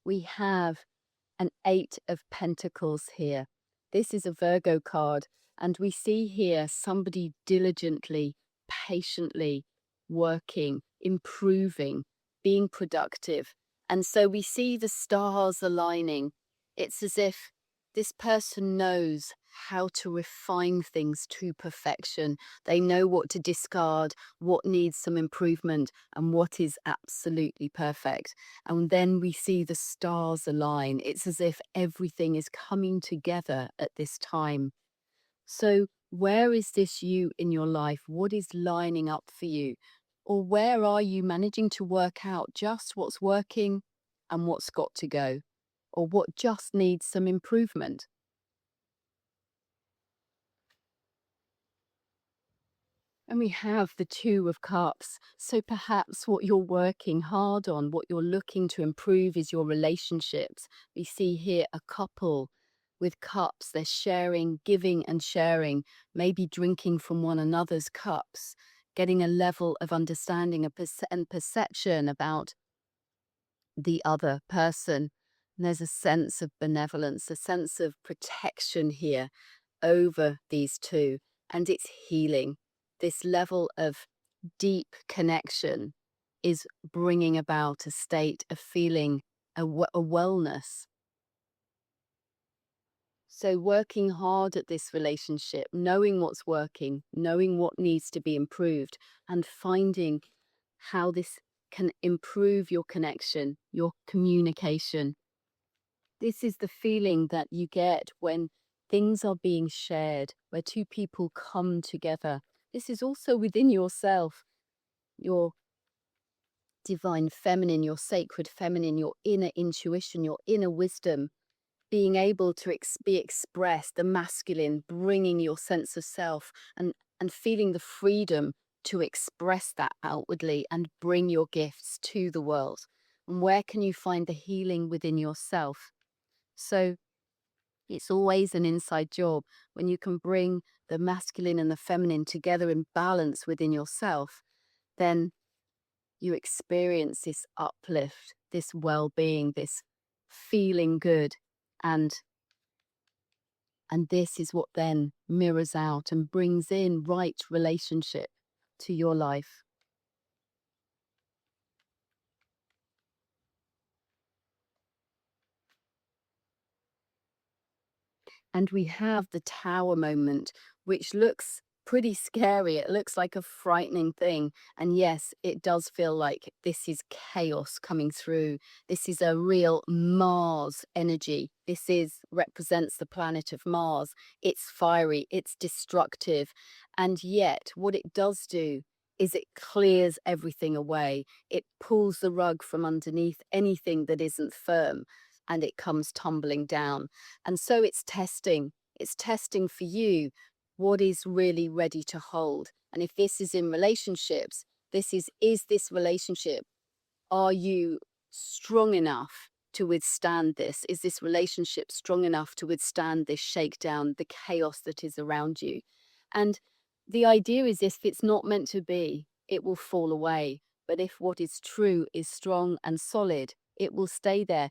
we have an Eight of Pentacles here. This is a Virgo card, and we see here somebody diligently, patiently working, improving, being productive. And so we see the stars aligning. It's as if this person knows how to refine things to perfection. They know what to discard, what needs some improvement, and what is absolutely perfect. And then we see the stars align. It's as if everything is coming together at this time. So, where is this you in your life? What is lining up for you? Or where are you managing to work out just what's working and what's got to go? Or what just needs some improvement? And we have the Two of Cups. So perhaps what you're working hard on, what you're looking to improve is your relationships. We see here a couple with cups. They're sharing, giving and sharing, maybe drinking from one another's cups, getting a level of understanding and perception about the other person. And there's a sense of benevolence, a sense of protection here over these two, and it's healing. This level of deep connection is bringing about a state of feeling a wellness. So, working hard at this relationship, knowing what's working, knowing what needs to be improved, and finding how this can improve your connection, your communication. This is the feeling that you get when things are being shared, where two people come together. This is also within yourself, your divine feminine, your sacred feminine, your inner intuition, your inner wisdom, being able to be expressed, the masculine, bringing your sense of self and feeling the freedom to express that outwardly and bring your gifts to the world. And where can you find the healing within yourself? So it's always an inside job when you can bring the masculine and the feminine together in balance within yourself, then you experience this uplift, this well-being, this feeling good. And and this is what then mirrors out and brings in right relationship to your life. And we have the tower moment, which looks pretty scary. It looks like a frightening thing. And yes, it does feel like this is chaos coming through. This is a real Mars energy. This is represents the planet of Mars. It's fiery, it's destructive. And yet, what it does do is it clears everything away. It pulls the rug from underneath anything that isn't firm and it comes tumbling down. And so it's testing for you what is really ready to hold. And if this is in relationships, is this relationship, are you strong enough to withstand this? Is this relationship strong enough to withstand this shakedown, the chaos that is around you? And the idea is if it's not meant to be, it will fall away. But if what is true is strong and solid, it will stay there.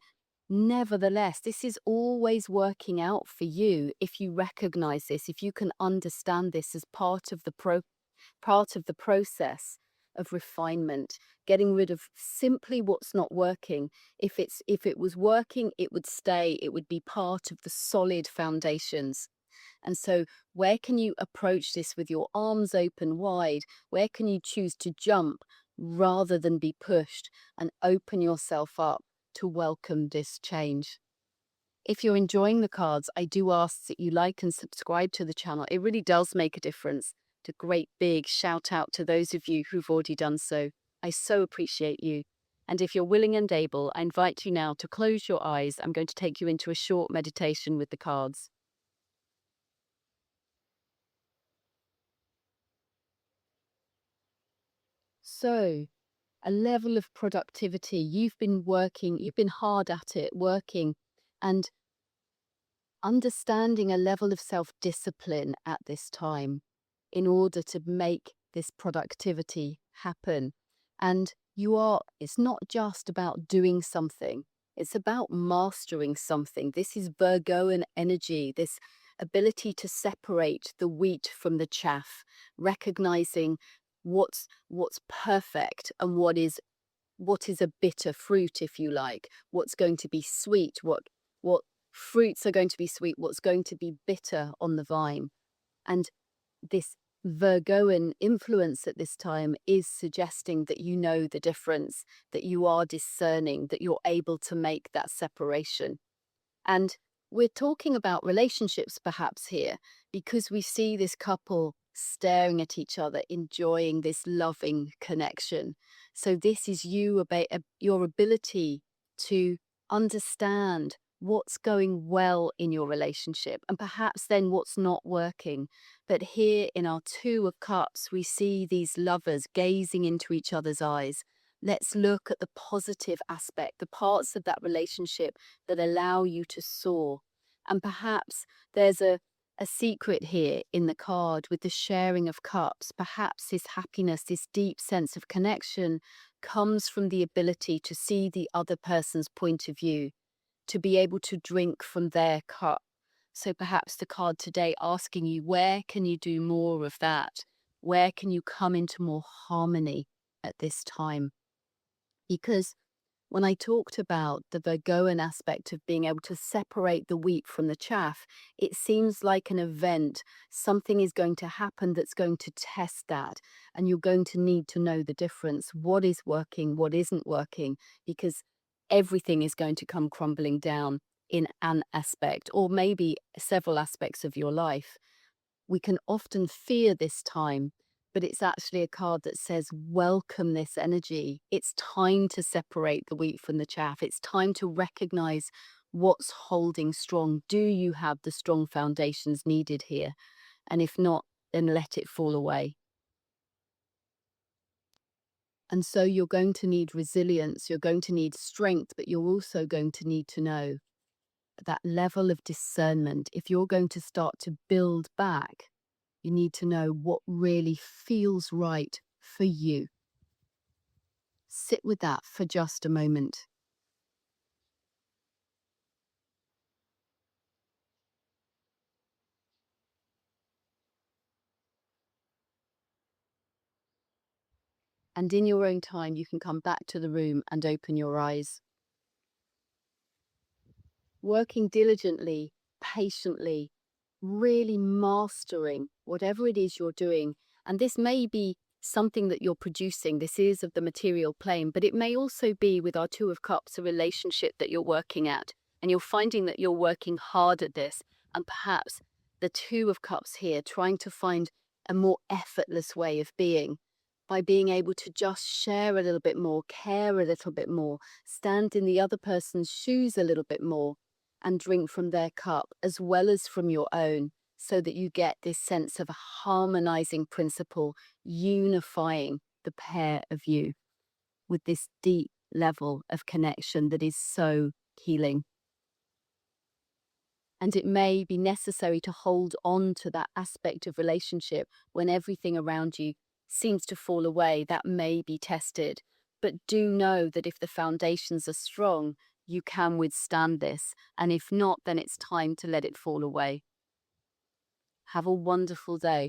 Nevertheless, this is always working out for you if you recognize this, if you can understand this as part of the process of refinement, getting rid of simply what's not working. If it was working, it would stay, it would be part of the solid foundations. And so, where can you approach this with your arms open wide? Where can you choose to jump rather than be pushed and open yourself up to welcome this change? If you're enjoying the cards, I do ask that you like and subscribe to the channel. It really does make a difference. A great big shout out to those of you who've already done so. I so appreciate you. And if you're willing and able, I invite you now to close your eyes. I'm going to take you into a short meditation with the cards. So, a level of productivity. You've been working, you've been hard at it, working, and understanding a level of self discipline at this time in order to make this productivity happen. And it's not just about doing something, It's about mastering something. This is Virgoan energy, this ability to separate the wheat from the chaff, recognizing what's perfect and what is a bitter fruit, if you like, what's going to be sweet, what fruits are going to be sweet, what's going to be bitter on the vine. And this Virgoan influence at this time is suggesting that you know the difference, that you are discerning, that you're able to make that separation. And we're talking about relationships perhaps here because we see this couple staring at each other, enjoying this loving connection. So, this is your ability to understand what's going well in your relationship and perhaps then what's not working. But here in our Two of Cups, we see these lovers gazing into each other's eyes. Let's look at the positive aspect, the parts of that relationship that allow you to soar. And perhaps there's a secret here in the card with the sharing of cups. Perhaps this happiness, this deep sense of connection comes from the ability to see the other person's point of view, to be able to drink from their cup. So perhaps the card today asking you, where can you do more of that? Where can you come into more harmony at this time? Because when I talked about the Virgoan aspect of being able to separate the wheat from the chaff, it seems like an event. Something is going to happen that's going to test that. And you're going to need to know the difference. What is working, what isn't working, because everything is going to come crumbling down in an aspect, or maybe several aspects of your life. We can often fear this time, but it's actually a card that says, welcome this energy. It's time to separate the wheat from the chaff. It's time to recognize what's holding strong. Do you have the strong foundations needed here? And if not, then let it fall away. And so you're going to need resilience, you're going to need strength, but you're also going to need to know that level of discernment. If you're going to start to build back, you need to know what really feels right for you. Sit with that for just a moment. And in your own time, you can come back to the room and open your eyes. Working diligently, patiently, really mastering whatever it is you're doing. And this may be something that you're producing. This is of the material plane, but it may also be with our Two of Cups, a relationship that you're working at. And you're finding that you're working hard at this. And perhaps the Two of Cups here, trying to find a more effortless way of being by being able to just share a little bit more, care a little bit more, stand in the other person's shoes a little bit more and drink from their cup as well as from your own, so that you get this sense of a harmonizing principle, unifying the pair of you with this deep level of connection that is so healing. And it may be necessary to hold on to that aspect of relationship when everything around you seems to fall away. That may be tested. But do know that if the foundations are strong, you can withstand this. And if not, then it's time to let it fall away. Have a wonderful day.